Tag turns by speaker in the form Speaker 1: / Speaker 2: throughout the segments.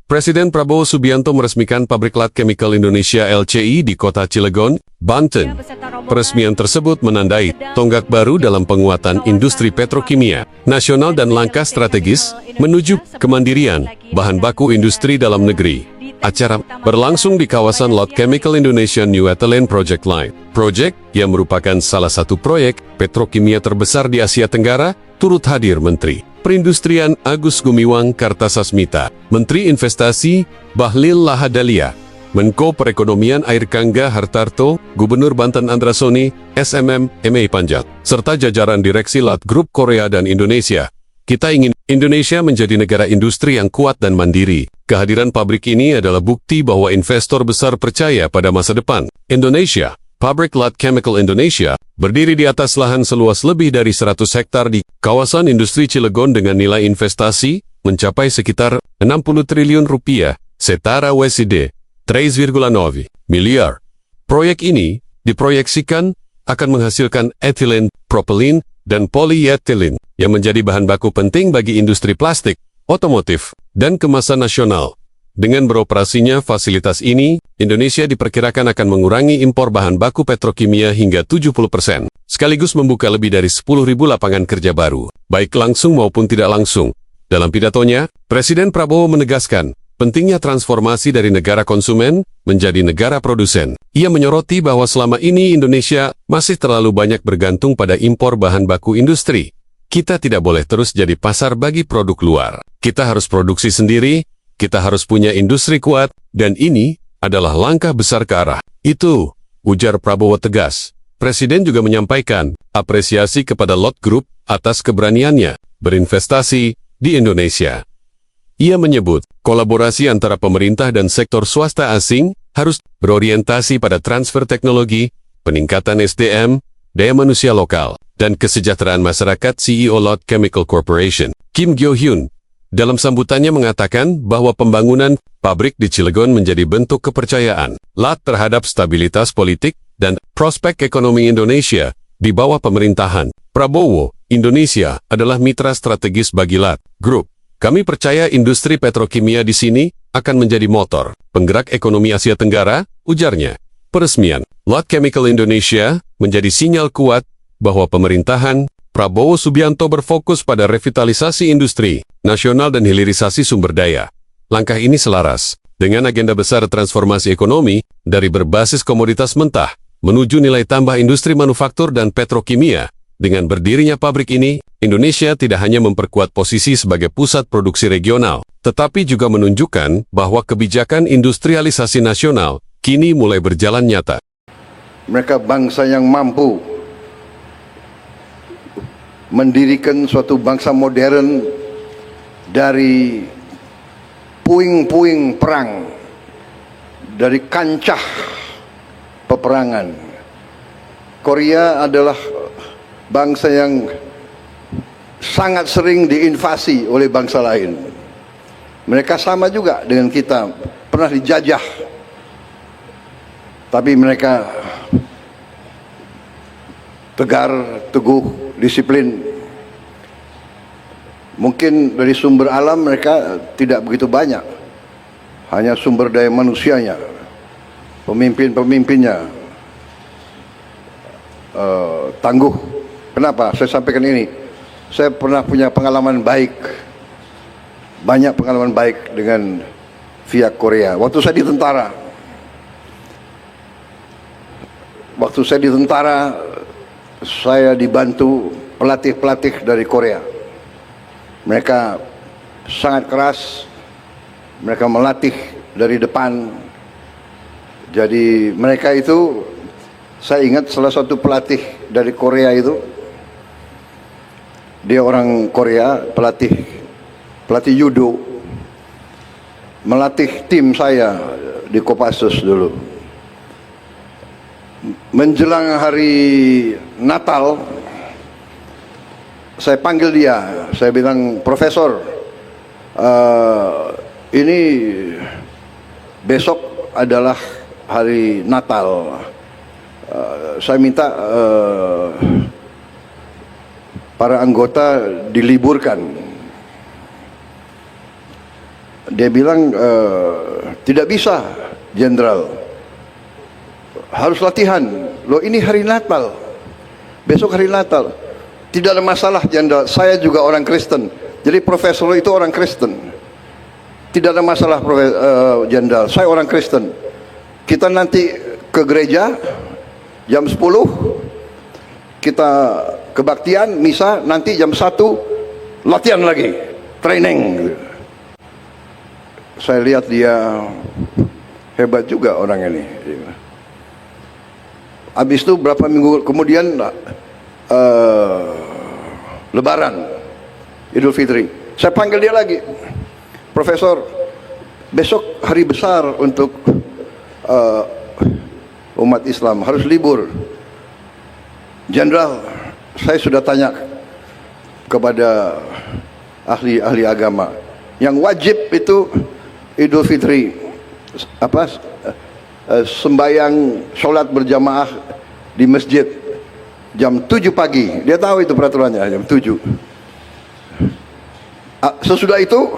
Speaker 1: Presiden Prabowo Subianto meresmikan pabrik Lat Chemical Indonesia LCI di kota Cilegon, Banten. Peresmian tersebut menandai tonggak baru dalam penguatan industri petrokimia nasional dan langkah strategis menuju kemandirian bahan baku industri dalam negeri. Acara berlangsung di kawasan Lat Chemical Indonesia New Ethylene Project Line. Proyek yang merupakan salah satu proyek petrokimia terbesar di Asia Tenggara, turut hadir Menteri Perindustrian Agus Gumiwang Kartasasmita, Menteri Investasi Bahlil Lahadalia, Menko Perekonomian Airlangga Hartarto, Gubernur Banten Andra Soni, SMM MA Panjat, serta jajaran Direksi Lat Group Korea dan Indonesia. Kita ingin Indonesia menjadi negara industri yang kuat dan mandiri. Kehadiran pabrik ini adalah bukti bahwa investor besar percaya pada masa depan Indonesia. Pabrik Lat Chemical Indonesia berdiri di atas lahan seluas lebih dari 100 hektar di kawasan industri Cilegon dengan nilai investasi mencapai sekitar 60 triliun rupiah, setara USD 3,9 miliar. Proyek ini diproyeksikan akan menghasilkan etilen, propelin, dan polyethylene yang menjadi bahan baku penting bagi industri plastik, otomotif, dan kemasan nasional. Dengan beroperasinya fasilitas ini, Indonesia diperkirakan akan mengurangi impor bahan baku petrokimia hingga 70%, sekaligus membuka lebih dari 10.000 lapangan kerja baru, baik langsung maupun tidak langsung. Dalam pidatonya, Presiden Prabowo menegaskan pentingnya transformasi dari negara konsumen menjadi negara produsen. Ia menyoroti bahwa selama ini Indonesia masih terlalu banyak bergantung pada impor bahan baku industri. Kita tidak boleh terus jadi pasar bagi produk luar. Kita harus produksi sendiri. Kita harus punya industri kuat, dan ini adalah langkah besar ke arah itu, ujar Prabowo tegas. Presiden juga menyampaikan apresiasi kepada Lot Group atas keberaniannya berinvestasi di Indonesia. Ia menyebut kolaborasi antara pemerintah dan sektor swasta asing harus berorientasi pada transfer teknologi, peningkatan SDM, daya manusia lokal, dan kesejahteraan masyarakat. CEO Lot Chemical Corporation, Kim Gyo-hyun, dalam sambutannya mengatakan bahwa pembangunan pabrik di Cilegon menjadi bentuk kepercayaan Lat terhadap stabilitas politik dan prospek ekonomi Indonesia di bawah pemerintahan Prabowo. Indonesia adalah mitra strategis bagi Lat Group. Kami percaya industri petrokimia di sini akan menjadi motor penggerak ekonomi Asia Tenggara, ujarnya. Peresmian Lat Chemical Indonesia menjadi sinyal kuat bahwa pemerintahan Prabowo Subianto berfokus pada revitalisasi industri nasional dan hilirisasi sumber daya. Langkah ini selaras dengan agenda besar transformasi ekonomi dari berbasis komoditas mentah menuju nilai tambah industri manufaktur dan petrokimia. Dengan berdirinya pabrik ini, Indonesia tidak hanya memperkuat posisi sebagai pusat produksi regional, tetapi juga menunjukkan bahwa kebijakan industrialisasi nasional kini mulai berjalan nyata.
Speaker 2: Mereka bangsa yang mampu mendirikan suatu bangsa modern dari puing-puing perang, dari kancah peperangan. Korea adalah bangsa yang sangat sering diinvasi oleh bangsa lain. Mereka sama juga dengan kita, pernah dijajah, tapi mereka tegar, teguh, disiplin. Mungkin dari sumber alam mereka tidak begitu banyak, hanya sumber daya manusianya, pemimpin-pemimpinnya tangguh. Kenapa saya sampaikan ini? Saya pernah punya pengalaman baik, banyak pengalaman baik dengan pihak Korea. Waktu saya di tentara, saya dibantu pelatih-pelatih dari Korea. Mereka sangat keras, mereka melatih dari depan. Jadi mereka itu, saya ingat salah satu pelatih dari Korea itu, dia orang Korea, pelatih judo, melatih tim saya di Kopassus dulu. Menjelang hari Natal, saya panggil dia, saya bilang, Profesor, ini besok adalah hari Natal, saya minta para anggota diliburkan Dia bilang tidak bisa, Jenderal, harus latihan. Loh, ini hari Natal, besok hari Natal. Tidak ada masalah, Jenderal, saya juga orang Kristen. Jadi profesor itu orang Kristen. Tidak ada masalah, Jenderal, saya orang Kristen. Kita nanti ke gereja jam 10, kita kebaktian, misa, nanti jam 1 latihan lagi, training. Saya lihat dia hebat juga orang ini. Habis itu berapa minggu kemudian Lebaran, Idul Fitri, saya panggil dia lagi, Profesor, besok hari besar untuk umat Islam, harus libur. Jenderal, saya sudah tanya kepada ahli agama, yang wajib itu Idul Fitri, sembahyang sholat berjamaah di masjid jam 7 pagi. Dia tahu itu peraturannya, jam 7. Sesudah itu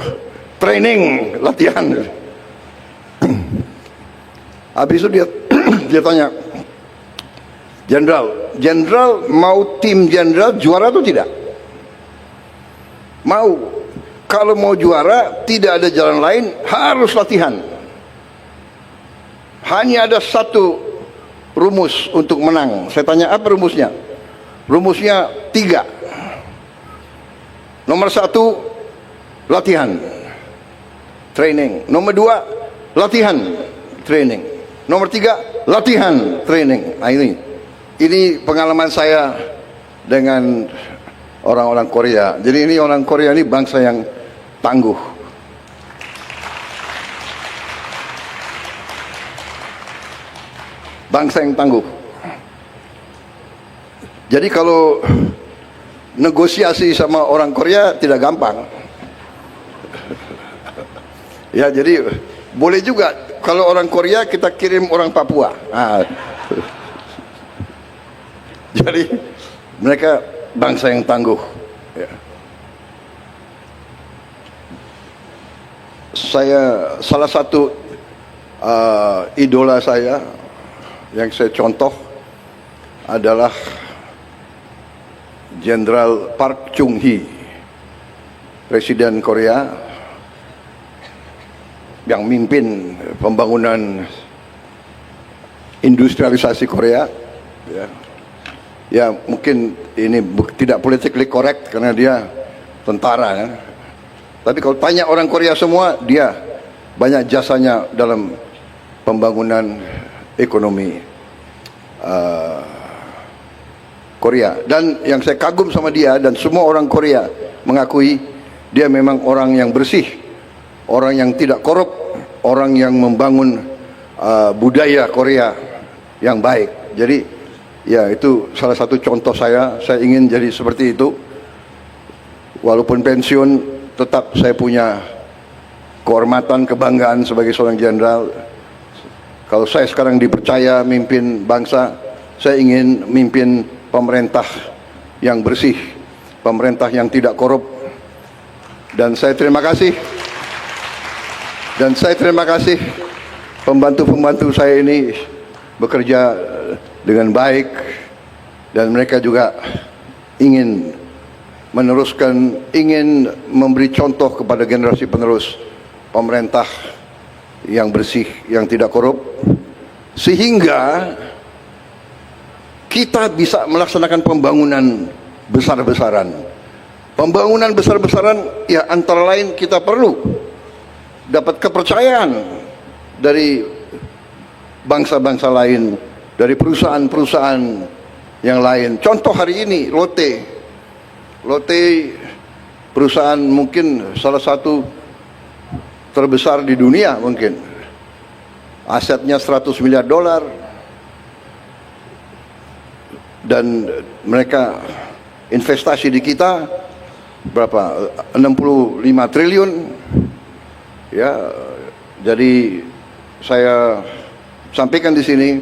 Speaker 2: training, latihan. Habis itu dia tanya, Jenderal mau tim Jenderal juara atau tidak? Mau. Kalau mau juara, tidak ada jalan lain, harus latihan. Hanya ada satu rumus untuk menang. Saya tanya, apa rumusnya? Rumusnya 3. Nomor 1, latihan, training. Nomor 2, latihan, training. Nomor 3, latihan, training. Nah, ini pengalaman saya dengan orang-orang Korea. Jadi ini orang Korea ini bangsa yang tangguh. Bangsa yang tangguh. Jadi kalau negosiasi sama orang Korea tidak gampang. Ya, jadi boleh juga kalau orang Korea kita kirim orang Papua. Nah, jadi mereka bangsa yang tangguh. Ya. Saya salah satu idola saya yang saya contoh adalah Jenderal Park Chung-hee, Presiden Korea yang mimpin pembangunan industrialisasi Korea. Ya, mungkin ini tidak politically correct karena dia tentara ya. Tapi kalau tanya orang Korea semua, dia banyak jasanya dalam pembangunan ekonomi Korea. Dan yang saya kagum sama dia, dan semua orang Korea mengakui, dia memang orang yang bersih, orang yang tidak korup, orang yang membangun budaya Korea yang baik. Jadi ya, itu salah satu contoh saya ingin jadi seperti itu. Walaupun pensiun, tetap saya punya kehormatan, kebanggaan sebagai seorang jenderal. Kalau saya sekarang dipercaya mimpin bangsa, saya ingin mimpin pemerintah yang bersih, pemerintah yang tidak korup. Dan saya terima kasih. Dan saya terima kasih pembantu-pembantu saya ini bekerja dengan baik, dan mereka juga ingin meneruskan, ingin memberi contoh kepada generasi penerus pemerintah yang bersih, yang tidak korup, sehingga kita bisa melaksanakan pembangunan besar-besaran. Pembangunan besar-besaran ya antara lain kita perlu dapat kepercayaan dari bangsa-bangsa lain, dari perusahaan-perusahaan yang lain. Contoh hari ini Lotte perusahaan mungkin salah satu terbesar di dunia, mungkin asetnya $100 miliar, dan mereka investasi di kita berapa, 65 triliun ya. Jadi saya sampaikan di sini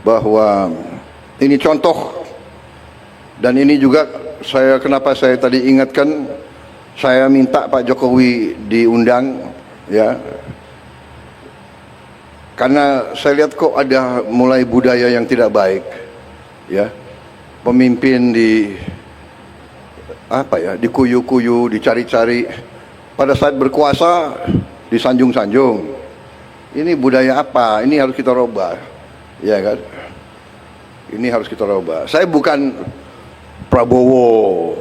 Speaker 2: bahwa ini contoh, dan ini juga kenapa saya tadi ingatkan, saya minta Pak Jokowi diundang ya. Karena saya lihat kok ada mulai budaya yang tidak baik, ya. Pemimpin dikuyu-kuyu, dicari-cari. Pada saat berkuasa disanjung-sanjung. Ini budaya apa? Ini harus kita rubah, ya kan? Ini harus kita rubah. Saya bukan Prabowo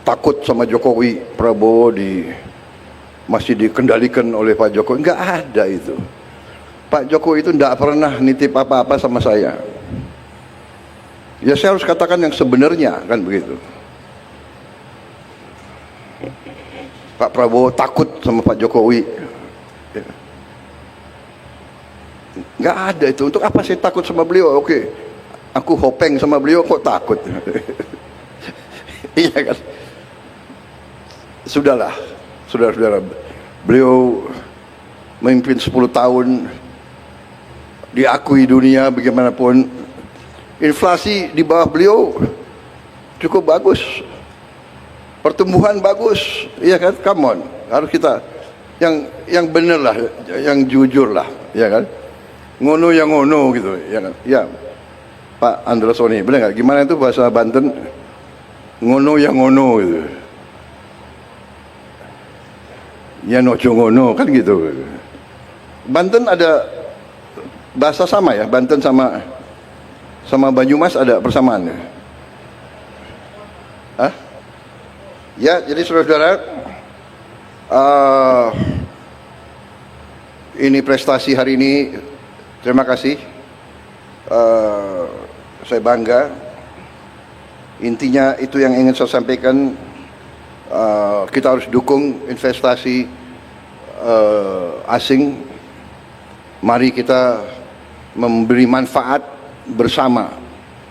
Speaker 2: takut sama Jokowi. Prabowo masih dikendalikan oleh Pak Jokowi. Enggak ada itu. Pak Jokowi itu enggak pernah nitip apa-apa sama saya. Ya saya harus katakan yang sebenarnya, kan begitu. Pak Prabowo takut sama Pak Jokowi. Enggak ada itu. Untuk apa saya takut sama beliau? Oke, aku hopeng sama beliau kok takut. Iya kan? Sudahlah, saudara-saudara, beliau memimpin 10 tahun, diakui dunia bagaimanapun. Inflasi di bawah beliau cukup bagus, pertumbuhan bagus, iya kan? Come on, harus kita yang bener lah, yang jujur lah, ya kan? Ngono yang ngono gitu, ya kan? Ya, Pak Androsoni, bener nggak? Gimana itu bahasa Banten? Ngono yang ngono gitu. Ya nojo ngono kan gitu. Banten ada bahasa sama ya, Banten sama Banyumas ada persamaan ya. Hah? Ya, jadi saudara-saudara, ini prestasi hari ini, terima kasih. Saya bangga. Intinya itu yang ingin saya sampaikan. Kita harus dukung investasi asing. Mari kita memberi manfaat bersama,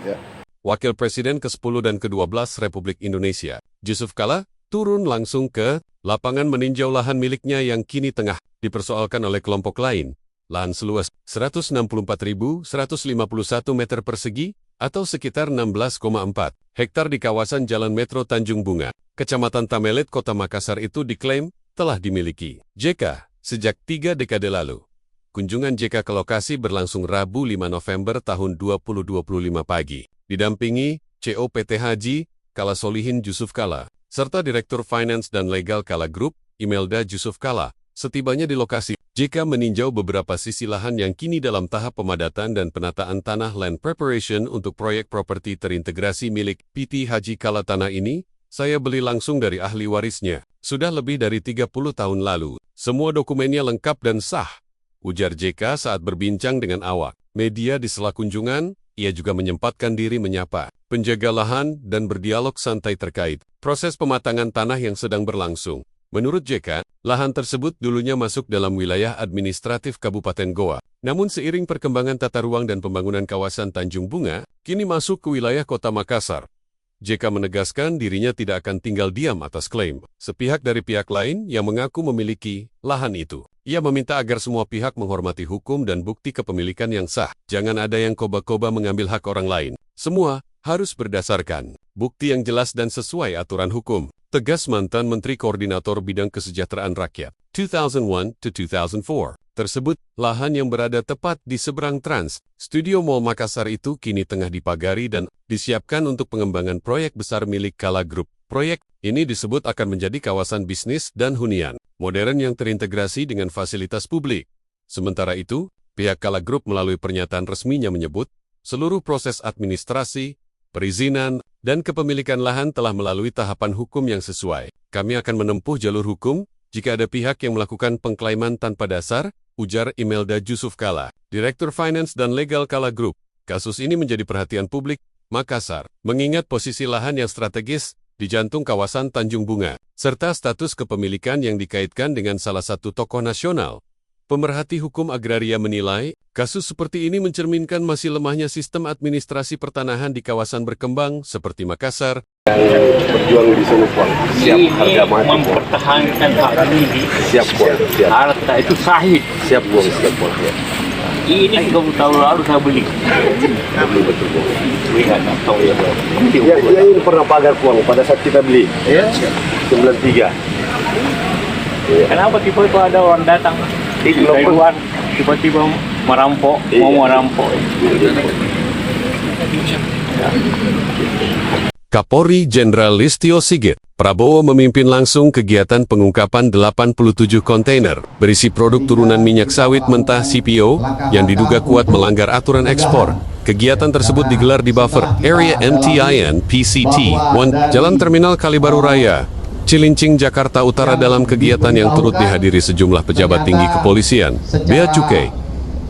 Speaker 2: ya.
Speaker 1: Wakil Presiden ke-10 dan ke-12 Republik Indonesia, Jusuf Kalla, turun langsung ke lapangan meninjau lahan miliknya yang kini tengah dipersoalkan oleh kelompok lain. Lahan seluas 164.151 meter persegi atau sekitar 16,4 hektar di kawasan Jalan Metro Tanjung Bunga, Kecamatan Tamelit, Kota Makassar itu diklaim telah dimiliki JK sejak 3 dekade lalu. Kunjungan JK ke lokasi berlangsung Rabu 5 November tahun 2025 pagi, didampingi COPT Haji Kalla Solihin Jusuf Kalla, serta Direktur Finance dan Legal Kalla Group, Imelda Jusuf Kalla. Setibanya di lokasi, JK meninjau beberapa sisi lahan yang kini dalam tahap pemadatan dan penataan tanah land preparation untuk proyek properti terintegrasi milik PT Haji Kalla. Tanah ini, saya beli langsung dari ahli warisnya, sudah lebih dari 30 tahun lalu. Semua dokumennya lengkap dan sah, ujar JK saat berbincang dengan awak media di sela kunjungan. Ia juga menyempatkan diri menyapa penjaga lahan dan berdialog santai terkait proses pematangan tanah yang sedang berlangsung. Menurut JK, lahan tersebut dulunya masuk dalam wilayah administratif Kabupaten Goa. Namun seiring perkembangan tata ruang dan pembangunan kawasan Tanjung Bunga, kini masuk ke wilayah Kota Makassar. JK menegaskan dirinya tidak akan tinggal diam atas klaim sepihak dari pihak lain yang mengaku memiliki lahan itu. Ia meminta agar semua pihak menghormati hukum dan bukti kepemilikan yang sah. Jangan ada yang koba-koba mengambil hak orang lain. Semua harus berdasarkan bukti yang jelas dan sesuai aturan hukum, tegas mantan Menteri Koordinator Bidang Kesejahteraan Rakyat 2001-2004. Tersebut, lahan yang berada tepat di seberang Trans Studio Mall Makassar itu kini tengah dipagari dan disiapkan untuk pengembangan proyek besar milik Kalla Group. Proyek ini disebut akan menjadi kawasan bisnis dan hunian modern yang terintegrasi dengan fasilitas publik. Sementara itu, pihak Kalla Group melalui pernyataan resminya menyebut, seluruh proses administrasi, perizinan, dan kepemilikan lahan telah melalui tahapan hukum yang sesuai. Kami akan menempuh jalur hukum jika ada pihak yang melakukan pengklaiman tanpa dasar, ujar Imelda Jusuf Kalla, Direktur Finance dan Legal Kalla Group. Kasus ini menjadi perhatian publik Makassar, mengingat posisi lahan yang strategis di jantung kawasan Tanjung Bunga, serta status kepemilikan yang dikaitkan dengan salah satu tokoh nasional. Pemerhati hukum agraria menilai, kasus seperti ini mencerminkan masih lemahnya sistem administrasi pertanahan di kawasan berkembang seperti Makassar.
Speaker 3: Berjuang di sini, Puan. Siap harga mati, Puan.
Speaker 4: Mempertahankan hak ini.
Speaker 3: Siap, Puan. Siap.
Speaker 4: Harta itu sahih.
Speaker 3: Siap, Puan. Siap, Puan. Ya.
Speaker 4: Ini 30 tahun lalu saya beli.
Speaker 3: Betul, Puan.
Speaker 4: Lihat, tahu ya, Puan.
Speaker 3: Ya, ini pernah pagar, Puan, pada saat kita beli. Ya. 93.
Speaker 4: Kenapa tiba-tiba ada orang datang dari luar, tiba-tiba merampok, mau merampok.
Speaker 1: Kapolri Jenderal Listio Sigit Prabowo memimpin langsung kegiatan pengungkapan 87 kontainer berisi produk turunan minyak sawit mentah CPO yang diduga kuat melanggar aturan ekspor. Kegiatan tersebut digelar di buffer Area MTIN PCT 1 Jalan Terminal Kalibaru Raya, Cilincing, Jakarta Utara. Dalam kegiatan yang turut dihadiri sejumlah pejabat tinggi kepolisian, Bea Cukai,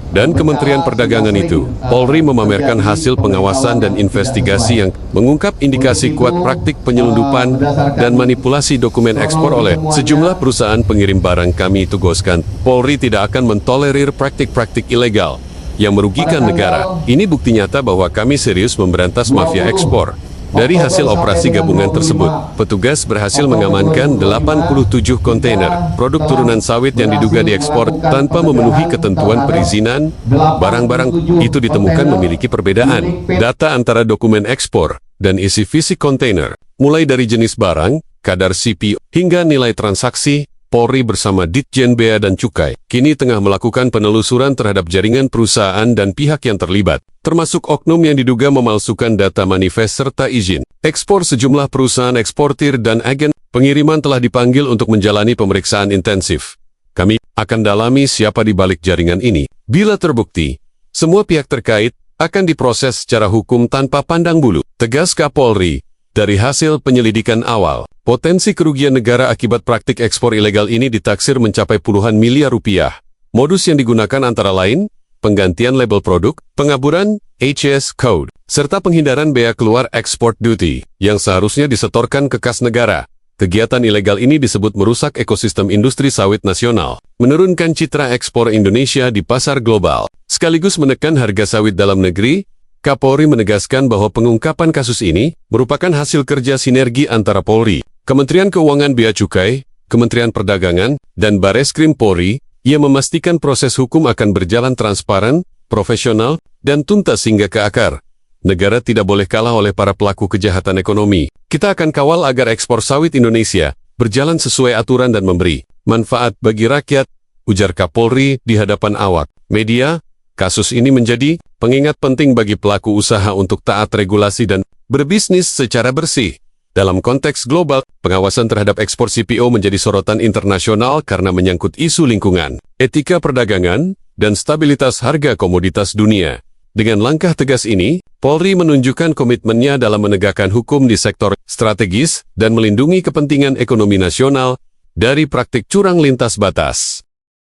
Speaker 1: dan Kementerian Perdagangan itu, Polri memamerkan hasil pengawasan dan investigasi yang mengungkap indikasi kuat praktik penyelundupan dan manipulasi dokumen ekspor oleh sejumlah perusahaan pengirim barang. Kami tugaskan, Polri tidak akan mentolerir praktik-praktik ilegal yang merugikan negara. Ini bukti nyata bahwa kami serius memberantas mafia ekspor. Dari hasil operasi gabungan tersebut, petugas berhasil mengamankan 87 kontainer produk turunan sawit yang diduga diekspor tanpa memenuhi ketentuan perizinan. Barang-barang itu ditemukan memiliki perbedaan data antara dokumen ekspor dan isi fisik kontainer, mulai dari jenis barang, kadar CPO, hingga nilai transaksi. Polri bersama Ditjen Bea dan Cukai kini tengah melakukan penelusuran terhadap jaringan perusahaan dan pihak yang terlibat, termasuk oknum yang diduga memalsukan data manifest serta izin ekspor. Sejumlah perusahaan eksportir dan agen pengiriman telah dipanggil untuk menjalani pemeriksaan intensif. Kami akan dalami siapa di balik jaringan ini. Bila terbukti, semua pihak terkait akan diproses secara hukum tanpa pandang bulu, tegas Kapolri. Dari hasil penyelidikan awal, potensi kerugian negara akibat praktik ekspor ilegal ini ditaksir mencapai puluhan miliar rupiah. Modus yang digunakan antara lain, penggantian label produk, pengaburan HS Code, serta penghindaran bea keluar export duty, yang seharusnya disetorkan ke kas negara. Kegiatan ilegal ini disebut merusak ekosistem industri sawit nasional, menurunkan citra ekspor Indonesia di pasar global, sekaligus menekan harga sawit dalam negeri. Kapolri menegaskan bahwa pengungkapan kasus ini merupakan hasil kerja sinergi antara Polri, Kementerian Keuangan, Bea Cukai, Kementerian Perdagangan, dan Bareskrim Polri. Ia memastikan proses hukum akan berjalan transparan, profesional, dan tuntas hingga ke akar. Negara tidak boleh kalah oleh para pelaku kejahatan ekonomi. Kita akan kawal agar ekspor sawit Indonesia berjalan sesuai aturan dan memberi manfaat bagi rakyat, ujar Kapolri di hadapan awak media. Kasus ini menjadi pengingat penting bagi pelaku usaha untuk taat regulasi dan berbisnis secara bersih. Dalam konteks global, pengawasan terhadap ekspor CPO menjadi sorotan internasional karena menyangkut isu lingkungan, etika perdagangan, dan stabilitas harga komoditas dunia. Dengan langkah tegas ini, Polri menunjukkan komitmennya dalam menegakkan hukum di sektor strategis dan melindungi kepentingan ekonomi nasional dari praktik curang lintas batas.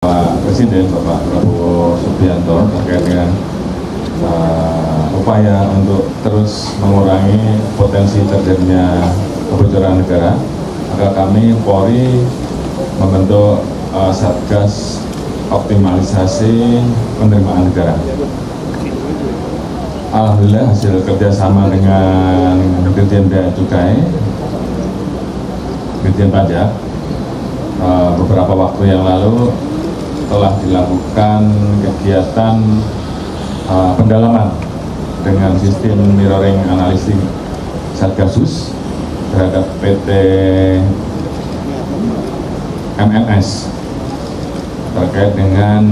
Speaker 5: Pak Presiden, Bapak Prabowo Subianto, terkait dengan upaya untuk terus mengurangi potensi terjadinya kebocoran negara, maka kami Polri membentuk Satgas Optimalisasi Penerimaan Negara. Alhamdulillah hasil kerjasama dengan Ditjen Bea Cukai, Ditjen Pajak, beberapa waktu yang lalu telah dilakukan kegiatan pendalaman dengan sistem mirroring analisis Satgasus terhadap PT MMS terkait dengan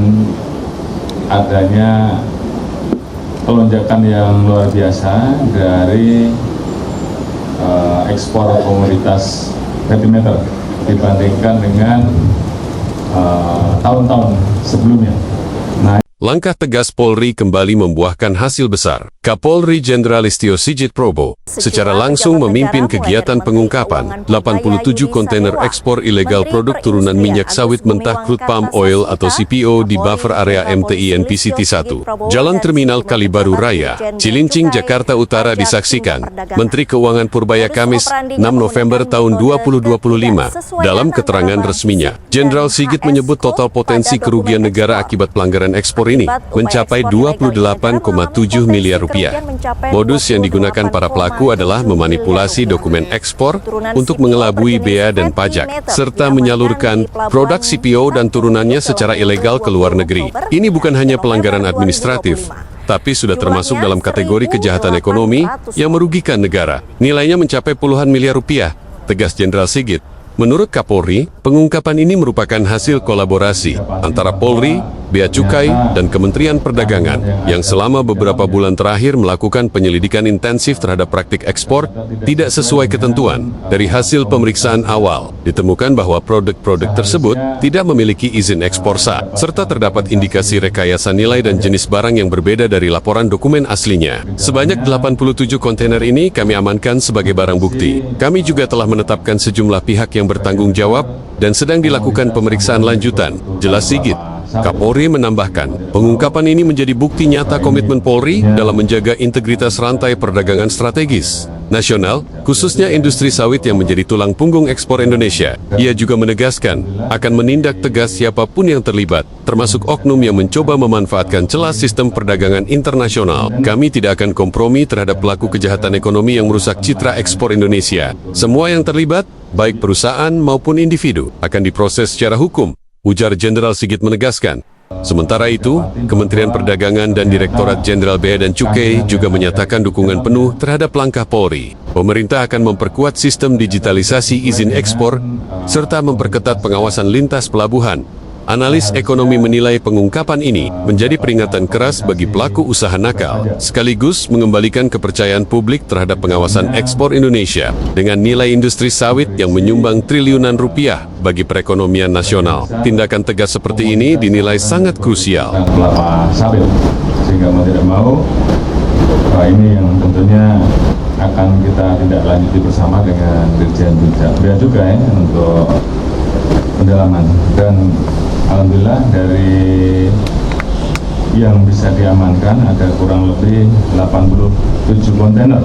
Speaker 5: adanya pelonjakan yang luar biasa dari ekspor komoditas petimeter dibandingkan dengan tahun-tahun sebelumnya.
Speaker 1: Langkah tegas Polri kembali membuahkan hasil besar. Kapolri Jenderal Listio Sigit Prabowo secara langsung memimpin kegiatan pengungkapan 87 kontainer ekspor ilegal produk turunan minyak sawit mentah crude palm oil atau CPO di buffer area MTIN PCT 1, Jalan Terminal Kalibaru Raya, Cilincing, Jakarta Utara. Disaksikan Menteri Keuangan Purbaya Kamis 6 November tahun 2025. Dalam keterangan resminya, Jenderal Sigit menyebut total potensi kerugian negara akibat pelanggaran ekspor ini mencapai 28,7 miliar rupiah. Modus yang digunakan para pelaku adalah memanipulasi dokumen ekspor untuk mengelabui bea dan pajak, serta menyalurkan produk CPO dan turunannya secara ilegal ke luar negeri. Ini bukan hanya pelanggaran administratif, tapi sudah termasuk dalam kategori kejahatan ekonomi yang merugikan negara. Nilainya mencapai puluhan miliar rupiah, tegas Jenderal Sigit. Menurut Kapolri, pengungkapan ini merupakan hasil kolaborasi antara Polri, Bea Cukai, dan Kementerian Perdagangan yang selama beberapa bulan terakhir melakukan penyelidikan intensif terhadap praktik ekspor tidak sesuai ketentuan. Dari hasil pemeriksaan awal, ditemukan bahwa produk-produk tersebut tidak memiliki izin ekspor sah, serta terdapat indikasi rekayasa nilai dan jenis barang yang berbeda dari laporan dokumen aslinya. Sebanyak 87 kontainer ini kami amankan sebagai barang bukti. Kami juga telah menetapkan sejumlah pihak yang bertanggung jawab dan sedang dilakukan pemeriksaan lanjutan, jelas Sigit. Kapolri menambahkan, pengungkapan ini menjadi bukti nyata komitmen Polri dalam menjaga integritas rantai perdagangan strategis nasional, khususnya industri sawit yang menjadi tulang punggung ekspor Indonesia. Ia juga menegaskan akan menindak tegas siapapun yang terlibat, termasuk oknum yang mencoba memanfaatkan celah sistem perdagangan internasional. Kami tidak akan kompromi terhadap pelaku kejahatan ekonomi yang merusak citra ekspor Indonesia. Semua yang terlibat, baik perusahaan maupun individu, akan diproses secara hukum, ujar Jenderal Sigit menegaskan. Sementara itu, Kementerian Perdagangan dan Direktorat Jenderal Bea dan Cukai juga menyatakan dukungan penuh terhadap langkah Polri. Pemerintah akan memperkuat sistem digitalisasi izin ekspor, serta memperketat pengawasan lintas pelabuhan. Analis ekonomi menilai pengungkapan ini menjadi peringatan keras bagi pelaku usaha nakal, sekaligus mengembalikan kepercayaan publik terhadap pengawasan ekspor Indonesia dengan nilai industri sawit yang menyumbang triliunan rupiah bagi perekonomian nasional. Tindakan tegas seperti ini dinilai sangat krusial.
Speaker 5: Kelapa sawit, sehingga mau tidak mau ini yang tentunya akan kita tindak lanjuti bersama dengan Dirjen Bea Cukai untuk pendalaman. Dan alhamdulillah dari yang bisa diamankan ada kurang lebih 87 kontainer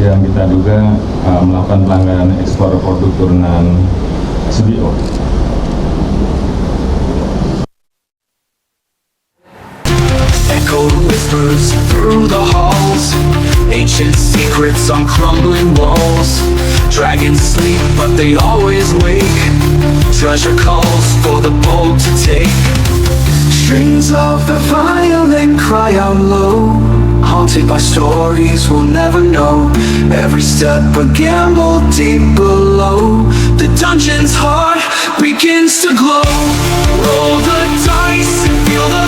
Speaker 5: yang kita duga melakukan pelanggaran ekspor produk turunan CBO.
Speaker 6: Echo whispers through the halls, ancient secrets on crumbling walls. Dragons sleep, but they always wake. Treasure calls for the bold to take. Strings of the violin cry out low, haunted by stories we'll never know. Every step a gamble deep below. The dungeon's heart begins to glow. Roll the dice and feel the